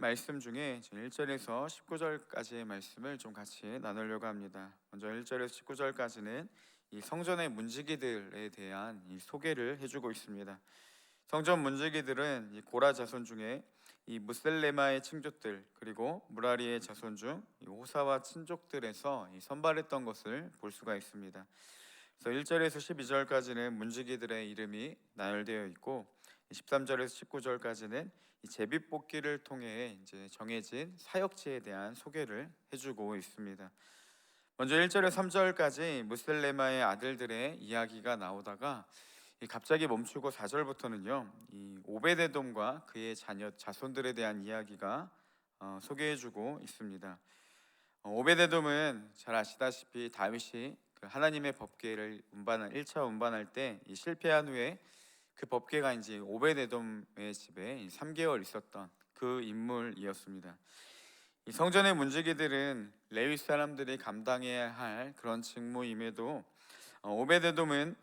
말씀 중에 1절에서 19절까지의 말씀을 좀 같이 나누려고 합니다. 먼저 1절에서 19절까지는 이 성전의 문지기들에 대한 이 소개를 해주고 있습니다. 성전 문지기들은 이 고라 자손 중에 이 무셀레마의 친족들 그리고 무라리의 자손 중 이 호사와 친족들에서 이 선발했던 것을 볼 수가 있습니다. 그래서 1절에서 12절까지는 문지기들의 이름이 나열되어 있고 13절에서 19절까지는 이 제비뽑기를 통해 이제 정해진 사역지에 대한 소개를 해주고 있습니다. 먼저 1절에서 3절까지 무셀레마의 아들들의 이야기가 나오다가 갑자기 멈추고 4절부터는요 이 오베데돔과 그의 자녀 자손들에 대한 이야기가 소개해주고 있습니다. 오베데돔은 잘 아시다시피 다윗이 그 하나님의 법궤를 운반한 1차 운반할 때 이 실패한 후에 그 법궤가 이제 오베데돔의 집에 3개월 있었던 그 인물이었습니다. 이 성전의 문지기들은 레위 사람들이 감당해야 할 그런 직무임에도 오베데돔은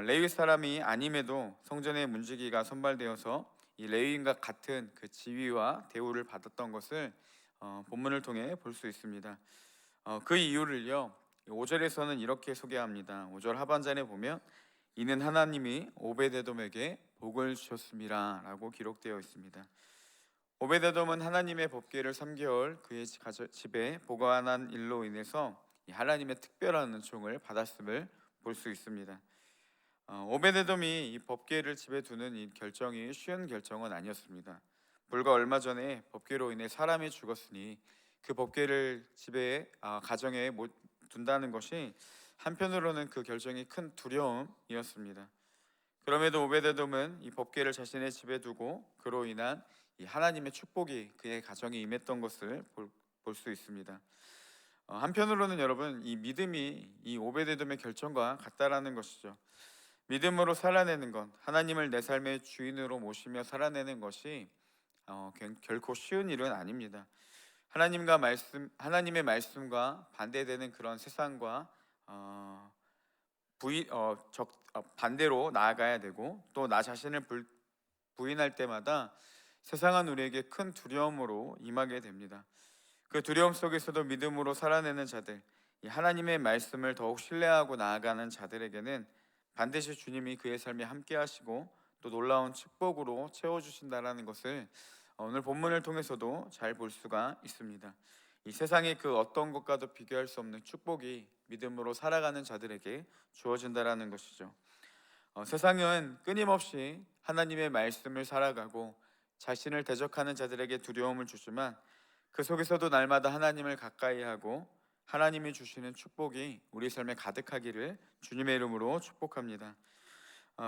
레위 사람이 아님에도 성전의 문지기가 선발되어서 이 레위인과 같은 그 지위와 대우를 받았던 것을 본문을 통해 볼 수 있습니다. 그 이유를요 5절에서는 이렇게 소개합니다. 5절 하반절에 보면 이는 하나님이 오베데돔에게 복을 주셨음이라 라고 기록되어 있습니다. 오베데돔은 하나님의 법궤를 3개월 그의 집에 보관한 일로 인해서 하나님의 특별한 은총을 받았음을 볼 수 있습니다. 오베데돔이 이 법궤를 집에 두는 이 결정이 쉬운 결정은 아니었습니다. 불과 얼마 전에 법궤로 인해 사람이 죽었으니 그 법궤를 집에 가정에 못 둔다는 것이 한편으로는 그 결정이 큰 두려움이었습니다. 그럼에도 오베데돔은 이 법궤를 자신의 집에 두고 그로 인한 이 하나님의 축복이 그의 가정에 임했던 것을 볼 수 있습니다. 한편으로는 여러분 이 믿음이 이 오베데돔의 결정과 같다라는 것이죠. 믿음으로 살아내는 것, 하나님을 내 삶의 주인으로 모시며 살아내는 것이 결코 쉬운 일은 아닙니다. 하나님의 말씀과 반대되는 그런 세상과 반대로 나아가야 되고 또 나 자신을 부인할 때마다 세상은 우리에게 큰 두려움으로 임하게 됩니다. 그 두려움 속에서도 믿음으로 살아내는 자들, 이 하나님의 말씀을 더욱 신뢰하고 나아가는 자들에게는 반드시 주님이 그의 삶에 함께 하시고 또 놀라운 축복으로 채워주신다라는 것을 오늘 본문을 통해서도 잘 볼 수가 있습니다. 이 세상의 그 어떤 것과도 비교할 수 없는 축복이 믿음으로 살아가는 자들에게 주어진다라는 것이죠. 세상은 끊임없이 하나님의 말씀을 살아가고 자신을 대적하는 자들에게 두려움을 주지만 그 속에서도 날마다 하나님을 가까이 하고 하나님이 주시는 축복이 우리 삶에 가득하기를 주님의 이름으로 축복합니다.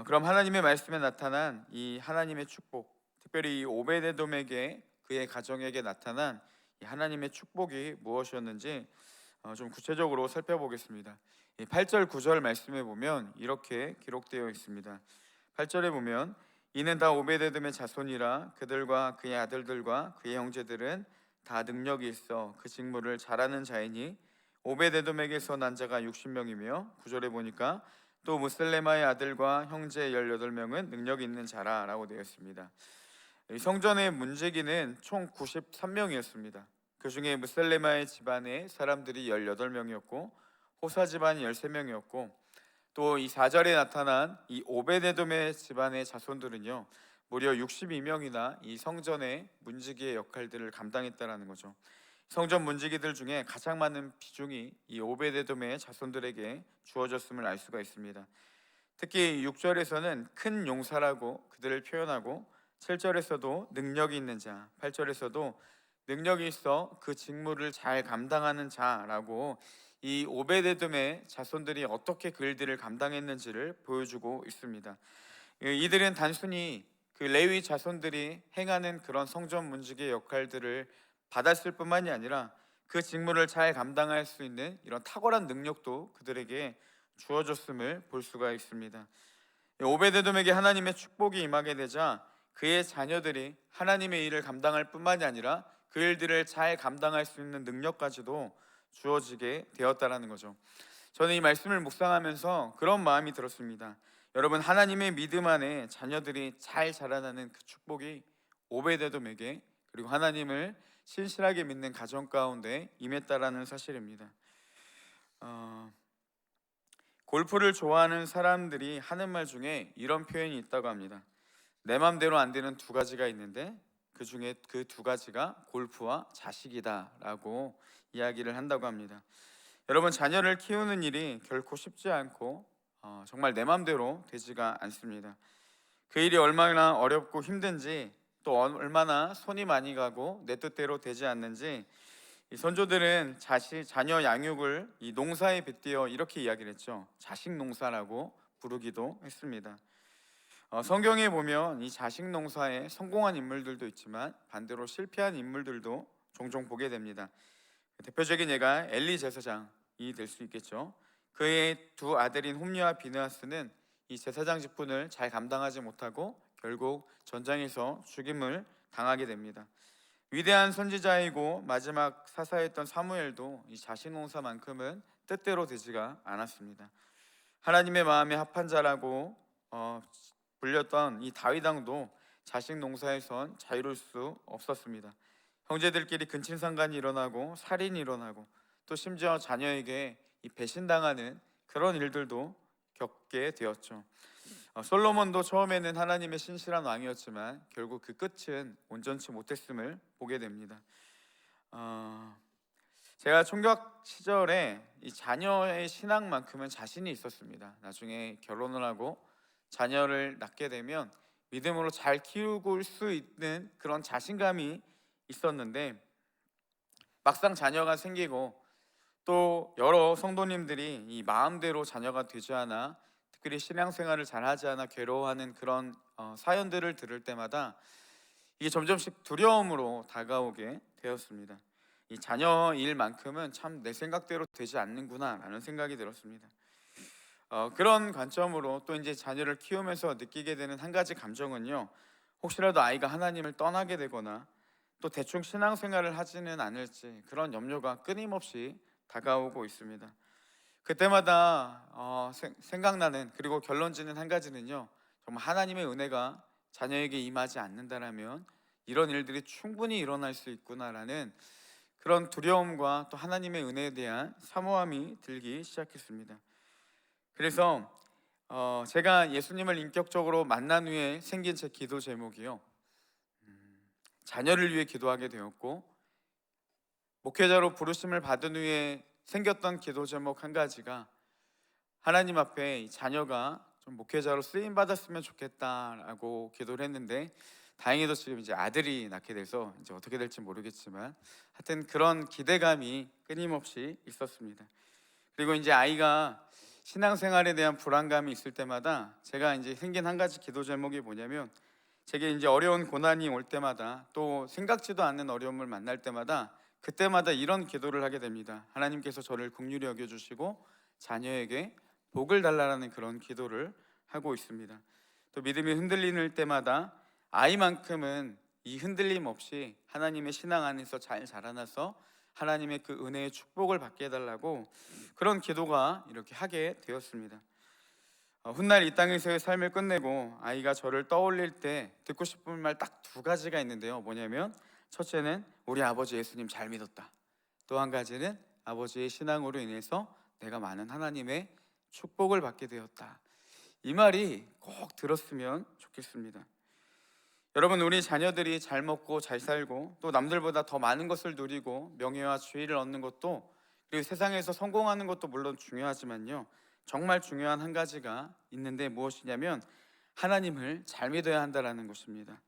그럼 하나님의 말씀에 나타난 이 하나님의 축복, 특별히 이 오베데돔에게 그의 가정에게 나타난 이 하나님의 축복이 무엇이었는지 좀 구체적으로 살펴보겠습니다. 8절 9절 말씀에 보면 이렇게 기록되어 있습니다. 8절에 보면 이는 다 오베데돔의 자손이라 그들과 그의 아들들과 그의 형제들은 다 능력이 있어 그 직무를 잘하는 자이니 오베데돔에게서 난 자가 60명이며 9절에 보니까 또 무셀레마의 아들과 형제 18명은 능력이 있는 자라라고 되어 있습니다. 성전의 문지기는 총 93명이었습니다. 그 중에 무셀레마의 집안의 사람들이 18명이었고 호사 집안이 13명이었고 또 이 4절에 나타난 이 오베데돔의 집안의 자손들은요 무려 62명이나 이 성전의 문지기의 역할들을 감당했다라는 거죠. 성전 문지기들 중에 가장 많은 비중이 이 오베데돔의 자손들에게 주어졌음을 알 수가 있습니다. 특히 6절에서는 큰 용사라고 그들을 표현하고 7절에서도 능력이 있는 자, 8절에서도 능력이 있어 그 직무를 잘 감당하는 자라고 이 오베데돔의 자손들이 어떻게 그 일들을 감당했는지를 보여주고 있습니다. 이들은 단순히 그 레위 자손들이 행하는 그런 성전 문지기의 역할들을 받았을 뿐만이 아니라 그 직무를 잘 감당할 수 있는 이런 탁월한 능력도 그들에게 주어졌음을 볼 수가 있습니다. 오베데돔에게 하나님의 축복이 임하게 되자 그의 자녀들이 하나님의 일을 감당할 뿐만이 아니라 그 일들을 잘 감당할 수 있는 능력까지도 주어지게 되었다라는 거죠. 저는 이 말씀을 묵상하면서 그런 마음이 들었습니다. 여러분, 하나님의 믿음 안에 자녀들이 잘 자라나는 그 축복이 오베데돔에게 그리고 하나님을 신실하게 믿는 가정 가운데 임했다라는 사실입니다. 골프를 좋아하는 사람들이 하는 말 중에 이런 표현이 있다고 합니다. 내 맘대로 안 되는 두 가지가 있는데 그 중에 그 두 가지가 골프와 자식이다라고 이야기를 한다고 합니다. 여러분, 자녀를 키우는 일이 결코 쉽지 않고 정말 내 맘대로 되지가 않습니다. 그 일이 얼마나 어렵고 힘든지, 또 얼마나 손이 많이 가고 내 뜻대로 되지 않는지, 이 선조들은 자녀 양육을 이 농사에 빗대어 이렇게 이야기를 했죠. 자식 농사라고 부르기도 했습니다. 성경에 보면 이 자식 농사에 성공한 인물들도 있지만 반대로 실패한 인물들도 종종 보게 됩니다. 대표적인 예가 엘리 제사장이 될 수 있겠죠. 그의 두 아들인 홈리와 비느하스는 이 제사장 직분을 잘 감당하지 못하고 결국 전장에서 죽임을 당하게 됩니다. 위대한 선지자이고 마지막 사사였던 사무엘도 이 자식 농사만큼은 뜻대로 되지가 않았습니다. 하나님의 마음에 합한 자라고 불렸던 이 다윗 왕도 자식 농사에선 자유로울 수 없었습니다. 형제들끼리 근친상간이 일어나고 살인이 일어나고 또 심지어 자녀에게 이 배신당하는 그런 일들도 겪게 되었죠. 솔로몬도 처음에는 하나님의 신실한 왕이었지만 결국 그 끝은 온전치 못했음을 보게 됩니다. 제가 총각 시절에 이 자녀의 신앙만큼은 자신이 있었습니다. 나중에 결혼을 하고 자녀를 낳게 되면 믿음으로 잘 키우고 수 있는 그런 자신감이 있었는데, 막상 자녀가 생기고 또 여러 성도님들이 이 마음대로 자녀가 되지 않아, 특별히 신앙생활을 잘하지 않아 괴로워하는 그런 사연들을 들을 때마다 이게 점점씩 두려움으로 다가오게 되었습니다. 이 자녀 일만큼은 참 내 생각대로 되지 않는구나라는 생각이 들었습니다. 그런 관점으로 또 이제 자녀를 키우면서 느끼게 되는 한 가지 감정은요, 혹시라도 아이가 하나님을 떠나게 되거나 또 대충 신앙생활을 하지는 않을지 그런 염려가 끊임없이 다가오고 있습니다. 그때마다 생각나는, 그리고 결론지는 한 가지는요, 정말 하나님의 은혜가 자녀에게 임하지 않는다라면 이런 일들이 충분히 일어날 수 있구나라는 그런 두려움과 또 하나님의 은혜에 대한 사모함이 들기 시작했습니다. 그래서 제가 예수님을 인격적으로 만난 후에 생긴 제 기도 제목이요, 자녀를 위해 기도하게 되었고, 목회자로 부르심을 받은 후에 생겼던 기도 제목 한 가지가 하나님 앞에 이 자녀가 좀 목회자로 쓰임 받았으면 좋겠다라고 기도를 했는데, 다행히도 지금 이제 아들이 낳게 돼서 이제 어떻게 될지 모르겠지만 하여튼 그런 기대감이 끊임없이 있었습니다. 그리고 이제 아이가 신앙생활에 대한 불안감이 있을 때마다 제가 이제 생긴 한 가지 기도 제목이 뭐냐면, 제게 이제 어려운 고난이 올 때마다 또 생각지도 않는 어려움을 만날 때마다 그때마다 이런 기도를 하게 됩니다. 하나님께서 저를 긍휼히 여겨주시고 자녀에게 복을 달라라는 그런 기도를 하고 있습니다. 또 믿음이 흔들리는 때마다 아이만큼은 이 흔들림 없이 하나님의 신앙 안에서 잘 자라나서 하나님의 그 은혜의 축복을 받게 해달라고 그런 기도가 이렇게 하게 되었습니다. 훗날 이 땅에서의 삶을 끝내고 아이가 저를 떠올릴 때 듣고 싶은 말 딱 두 가지가 있는데요, 뭐냐면 첫째는 우리 아버지 예수님 잘 믿었다. 또 한 가지는 아버지의 신앙으로 인해서 내가 많은 하나님의 축복을 받게 되었다. 이 말이 꼭 들었으면 좋겠습니다. 여러분, 우리 자녀들이 잘 먹고 잘 살고 또 남들보다 더 많은 것을 누리고 명예와 지위를 얻는 것도, 그리고 세상에서 성공하는 것도 물론 중요하지만요, 정말 중요한 한 가지가 있는데 무엇이냐면 하나님을 잘 믿어야 한다는 것입니다.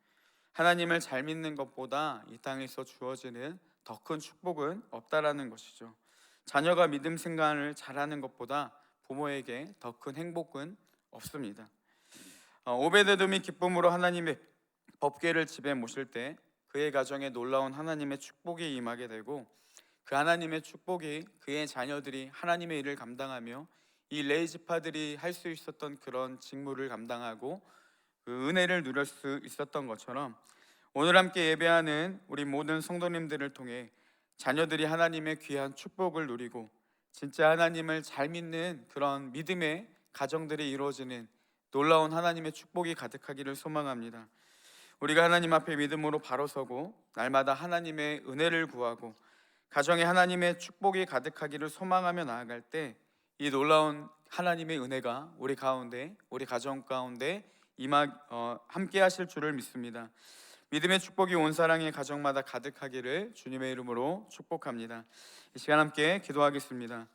하나님을 잘 믿는 것보다 이 땅에서 주어지는 더 큰 축복은 없다라는 것이죠. 자녀가 믿음 생활을 잘하는 것보다 부모에게 더 큰 행복은 없습니다. 오베데돔이 기쁨으로 하나님의 법궤를 집에 모실 때 그의 가정에 놀라운 하나님의 축복이 임하게 되고, 그 하나님의 축복이 그의 자녀들이 하나님의 일을 감당하며 이 레위 지파들이 할 수 있었던 그런 직무를 감당하고 그 은혜를 누릴 수 있었던 것처럼, 오늘 함께 예배하는 우리 모든 성도님들을 통해 자녀들이 하나님의 귀한 축복을 누리고 진짜 하나님을 잘 믿는 그런 믿음의 가정들이 이루어지는 놀라운 하나님의 축복이 가득하기를 소망합니다. 우리가 하나님 앞에 믿음으로 바로 서고 날마다 하나님의 은혜를 구하고 가정에 하나님의 축복이 가득하기를 소망하며 나아갈 때 이 놀라운 하나님의 은혜가 우리 가운데, 우리 가정 가운데 함께 하실 줄을 믿습니다. 믿음의 축복이 온 사랑의 가정마다 가득하기를 주님의 이름으로 축복합니다. 이 시간 함께 기도하겠습니다.